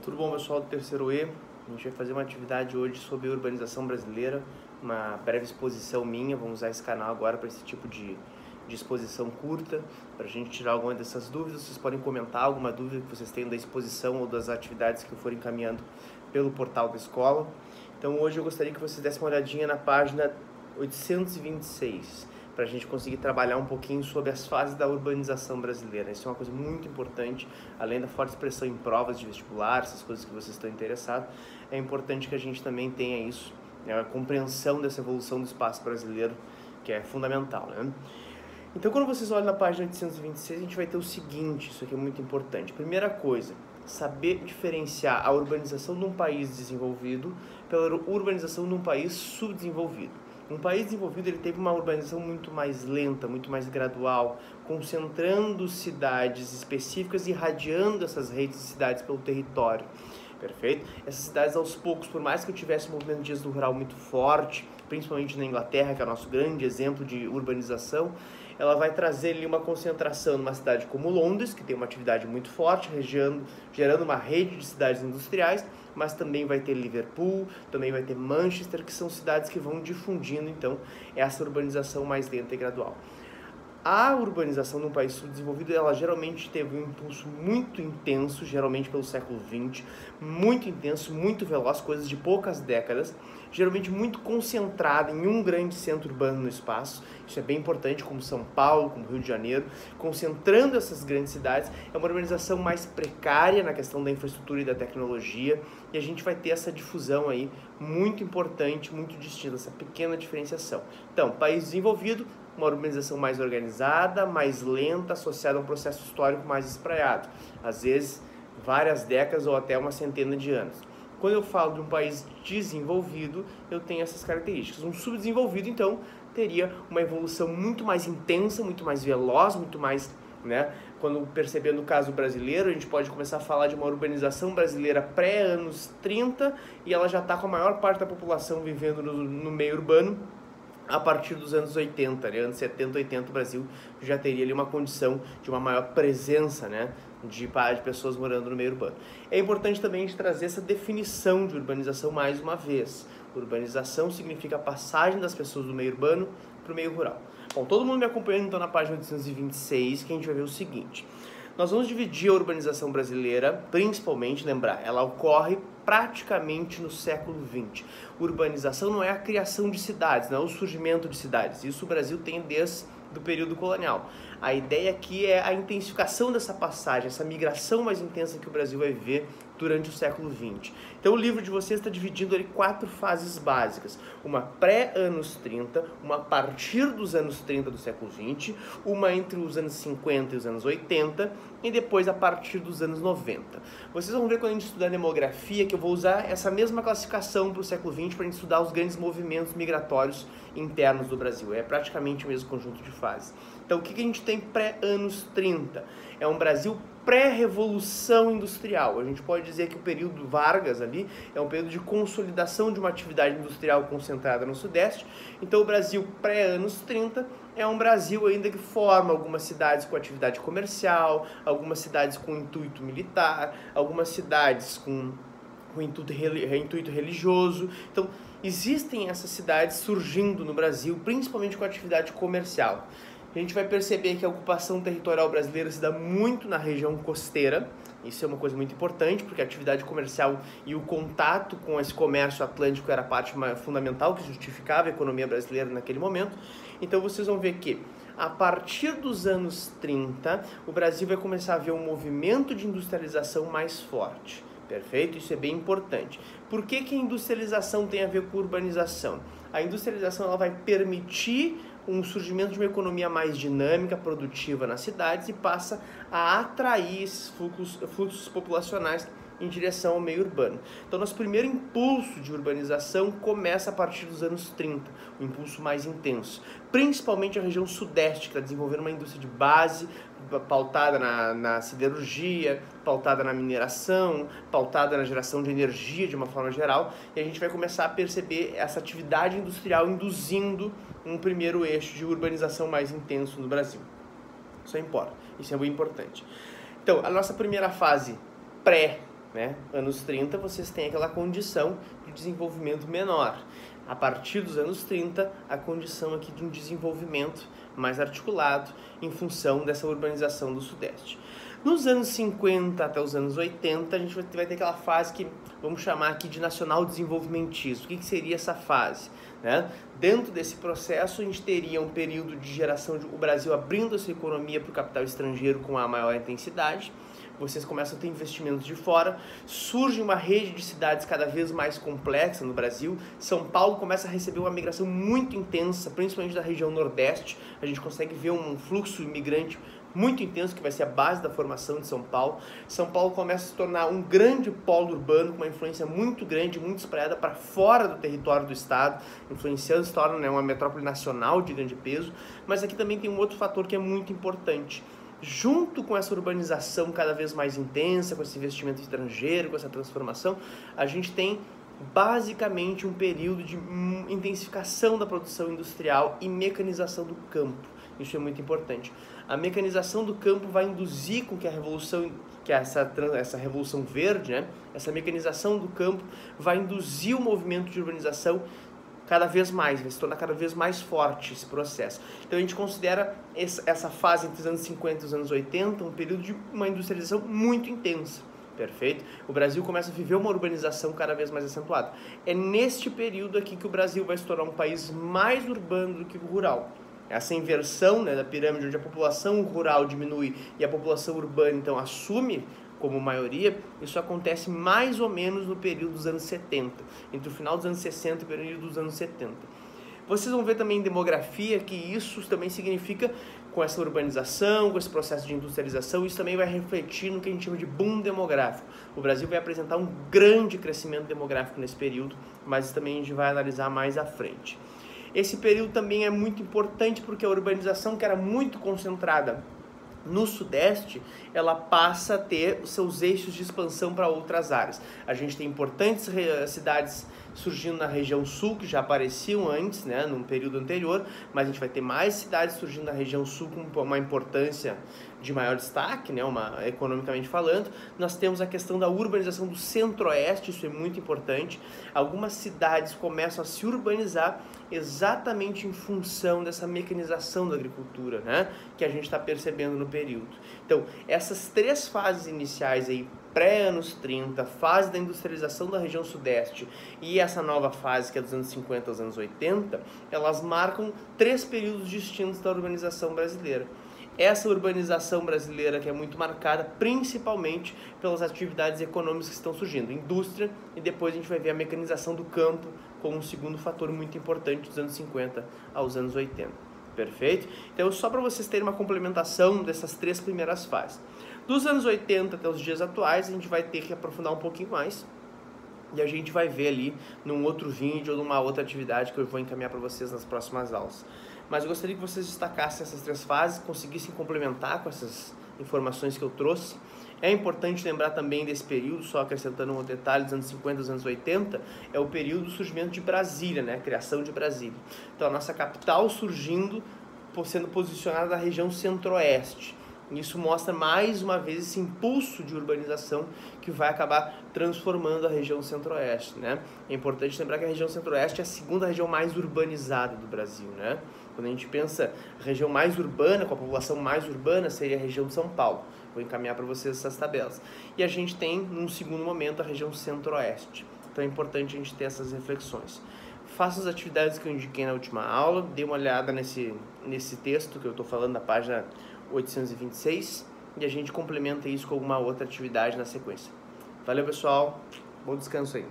Tudo bom, pessoal do terceiro E? A gente vai fazer uma atividade hoje sobre urbanização brasileira, uma breve exposição minha. Vamos usar esse canal agora para esse tipo de exposição curta, para a gente tirar alguma dessas dúvidas. Vocês podem comentar alguma dúvida que vocês tenham da exposição ou das atividades que eu for encaminhando pelo portal da escola. Então hoje eu gostaria que vocês dessem uma olhadinha na página 826, para a gente conseguir trabalhar um pouquinho sobre as fases da urbanização brasileira. Isso é uma coisa muito importante, além da forte expressão em provas de vestibular, essas coisas que vocês estão interessados, é importante que a gente também tenha isso, a compreensão dessa evolução do espaço brasileiro, que é fundamental, né? Então, quando vocês olham na página 826, a gente vai ter o seguinte, isso aqui é muito importante. Primeira coisa, saber diferenciar a urbanização de um país desenvolvido pela urbanização de um país subdesenvolvido. Um país desenvolvido, ele teve uma urbanização muito mais lenta, muito mais gradual, concentrando cidades específicas e irradiando essas redes de cidades pelo território. Perfeito? Essas cidades, aos poucos, por mais que eu tivesse um movimento de êxodo rural muito forte, principalmente na Inglaterra, que é o nosso grande exemplo de urbanização, ela vai trazer ali uma concentração numa cidade como Londres, que tem uma atividade muito forte, gerando uma rede de cidades industriais, mas também vai ter Liverpool, também vai ter Manchester, que são cidades que vão difundindo, então, essa urbanização mais lenta e gradual. A urbanização num país subdesenvolvido, ela geralmente teve um impulso muito intenso, geralmente pelo século XX, muito intenso, muito veloz, coisas de poucas décadas, geralmente muito concentrada em um grande centro urbano no espaço. Isso é bem importante, como São Paulo, como Rio de Janeiro, concentrando essas grandes cidades. É uma urbanização mais precária na questão da infraestrutura e da tecnologia, e a gente vai ter essa difusão aí muito importante, muito distinta, essa pequena diferenciação. Então, país desenvolvido, uma urbanização mais organizada, mais lenta, associada a um processo histórico mais espraiado, às vezes várias décadas ou até uma centena de anos. Quando eu falo de um país desenvolvido, eu tenho essas características. Um subdesenvolvido, então, teria uma evolução muito mais intensa, muito mais veloz, muito mais, né? Quando perceber no caso brasileiro, a gente pode começar a falar de uma urbanização brasileira pré-anos 30 e ela já está com a maior parte da população vivendo no meio urbano a partir dos anos 80, né? Anos 70, 80, o Brasil já teria ali uma condição de uma maior presença, né? de pessoas morando no meio urbano. É importante também a gente trazer essa definição de urbanização mais uma vez. Urbanização significa a passagem das pessoas do meio urbano para o meio rural. Bom, todo mundo me acompanhando então na página 826, que a gente vai ver o seguinte. Nós vamos dividir a urbanização brasileira, principalmente, lembrar, ela ocorre praticamente no século XX. Urbanização não é a criação de cidades, não é o surgimento de cidades. Isso o Brasil tem desde do período colonial. A ideia aqui é a intensificação dessa passagem, essa migração mais intensa que o Brasil vai viver durante o século XX. Então o livro de vocês está dividindo ali 4 fases básicas. Uma pré-anos 30, uma a partir dos anos 30 do século XX, uma entre os anos 50 e os anos 80 e depois a partir dos anos 90. Vocês vão ver quando a gente estudar demografia que eu vou usar essa mesma classificação para o século XX para a gente estudar os grandes movimentos migratórios internos do Brasil. É praticamente o mesmo conjunto de fases. Então o que a gente tem pré-anos 30? É um Brasil pré-revolução industrial. A gente pode dizer que o período Vargas ali é um período de consolidação de uma atividade industrial concentrada no Sudeste. Então o Brasil pré-anos 30 é um Brasil ainda que forma algumas cidades com atividade comercial, algumas cidades com intuito militar, algumas cidades com intuito religioso. Então existem essas cidades surgindo no Brasil, principalmente com atividade comercial. A gente vai perceber que a ocupação territorial brasileira se dá muito na região costeira. Isso é uma coisa muito importante, porque a atividade comercial e o contato com esse comércio atlântico era a parte fundamental que justificava a economia brasileira naquele momento. Então vocês vão ver que a partir dos anos 30, o Brasil vai começar a ver um movimento de industrialização mais forte. Perfeito? Isso é bem importante. Por que a industrialização tem a ver com urbanização? A industrialização ela vai permitir um surgimento de uma economia mais dinâmica, produtiva nas cidades e passa a atrair esses fluxos populacionais em direção ao meio urbano. Então, nosso primeiro impulso de urbanização começa a partir dos anos 30, um impulso mais intenso. Principalmente a região sudeste, que está desenvolvendo uma indústria de base, pautada na siderurgia, pautada na mineração, pautada na geração de energia de uma forma geral, e a gente vai começar a perceber essa atividade industrial induzindo um primeiro eixo de urbanização mais intenso no Brasil. Isso é muito importante. Então, a nossa primeira fase né? Anos 30 vocês têm aquela condição de desenvolvimento menor. A partir dos anos 30, a condição aqui de um desenvolvimento mais articulado em função dessa urbanização do Sudeste. Nos anos 50 até os anos 80, a gente vai ter aquela fase que vamos chamar aqui de nacional desenvolvimentismo. O que seria essa fase? Né? Dentro desse processo, a gente teria um período de geração o Brasil abrindo a sua economia para o capital estrangeiro com a maior intensidade. Vocês começam a ter investimentos de fora, surge uma rede de cidades cada vez mais complexa no Brasil. São Paulo começa a receber uma migração muito intensa, principalmente da região Nordeste. A gente consegue ver um fluxo imigrante muito intenso, que vai ser a base da formação de São Paulo. São Paulo começa a se tornar um grande polo urbano, com uma influência muito grande, muito espalhada para fora do território do estado, influenciando, se torna, né, uma metrópole nacional de grande peso. Mas aqui também tem um outro fator que é muito importante. Junto com essa urbanização cada vez mais intensa, com esse investimento estrangeiro, com essa transformação, a gente tem basicamente um período de intensificação da produção industrial e mecanização do campo. Isso é muito importante. A mecanização do campo vai induzir com que a revolução, que essa revolução verde, né, essa mecanização do campo vai induzir o movimento de urbanização cada vez mais, vai se tornar cada vez mais forte esse processo. Então a gente considera essa fase entre os anos 50 e os anos 80 um período de uma industrialização muito intensa. Perfeito? O Brasil começa a viver uma urbanização cada vez mais acentuada. É neste período aqui que o Brasil vai se tornar um país mais urbano do que rural. Essa inversão, né, da pirâmide, onde a população rural diminui e a população urbana então assume como maioria, isso acontece mais ou menos no período dos anos 70, entre o final dos anos 60 e o período dos anos 70. Vocês vão ver também em demografia que isso também significa, com essa urbanização, com esse processo de industrialização, isso também vai refletir no que a gente chama de boom demográfico. O Brasil vai apresentar um grande crescimento demográfico nesse período, mas isso também a gente vai analisar mais à frente. Esse período também é muito importante porque a urbanização, que era muito concentrada no Sudeste, ela passa a ter os seus eixos de expansão para outras áreas. A gente tem importantes cidades surgindo na região sul, que já apareciam antes, né, num período anterior, mas a gente vai ter mais cidades surgindo na região sul com uma importância de maior destaque, né, economicamente falando. Nós temos a questão da urbanização do centro-oeste, isso é muito importante. Algumas cidades começam a se urbanizar exatamente em função dessa mecanização da agricultura, né, que a gente está percebendo no período. Então, essas três fases iniciais aí, pré-anos 30, fase da industrialização da região sudeste e essa nova fase que é dos anos 50 aos anos 80, elas marcam três períodos distintos da urbanização brasileira. Essa urbanização brasileira que é muito marcada principalmente pelas atividades econômicas que estão surgindo, indústria, e depois a gente vai ver a mecanização do campo como um segundo fator muito importante dos anos 50 aos anos 80. Perfeito? Então, só para vocês terem uma complementação dessas três primeiras fases. Dos anos 80 até os dias atuais, a gente vai ter que aprofundar um pouquinho mais e a gente vai ver ali num outro vídeo ou numa outra atividade que eu vou encaminhar para vocês nas próximas aulas. Mas eu gostaria que vocês destacassem essas três fases, conseguissem complementar com essas informações que eu trouxe. É importante lembrar também desse período, só acrescentando um detalhe, dos anos 50 aos anos 80, é o período do surgimento de Brasília, né? A criação de Brasília. Então, a nossa capital surgindo, sendo posicionada na região centro-oeste. Isso mostra mais uma vez esse impulso de urbanização que vai acabar transformando a região centro-oeste, né? É importante lembrar que a região centro-oeste é a segunda região mais urbanizada do Brasil, né? Quando a gente pensa a região mais urbana, com a população mais urbana, seria a região de São Paulo. Vou encaminhar para vocês essas tabelas. E a gente tem, num segundo momento, a região centro-oeste. Então é importante a gente ter essas reflexões. Faça as atividades que eu indiquei na última aula, dê uma olhada nesse texto que eu estou falando, na página 826, e a gente complementa isso com alguma outra atividade na sequência. Valeu, pessoal. Bom descanso aí.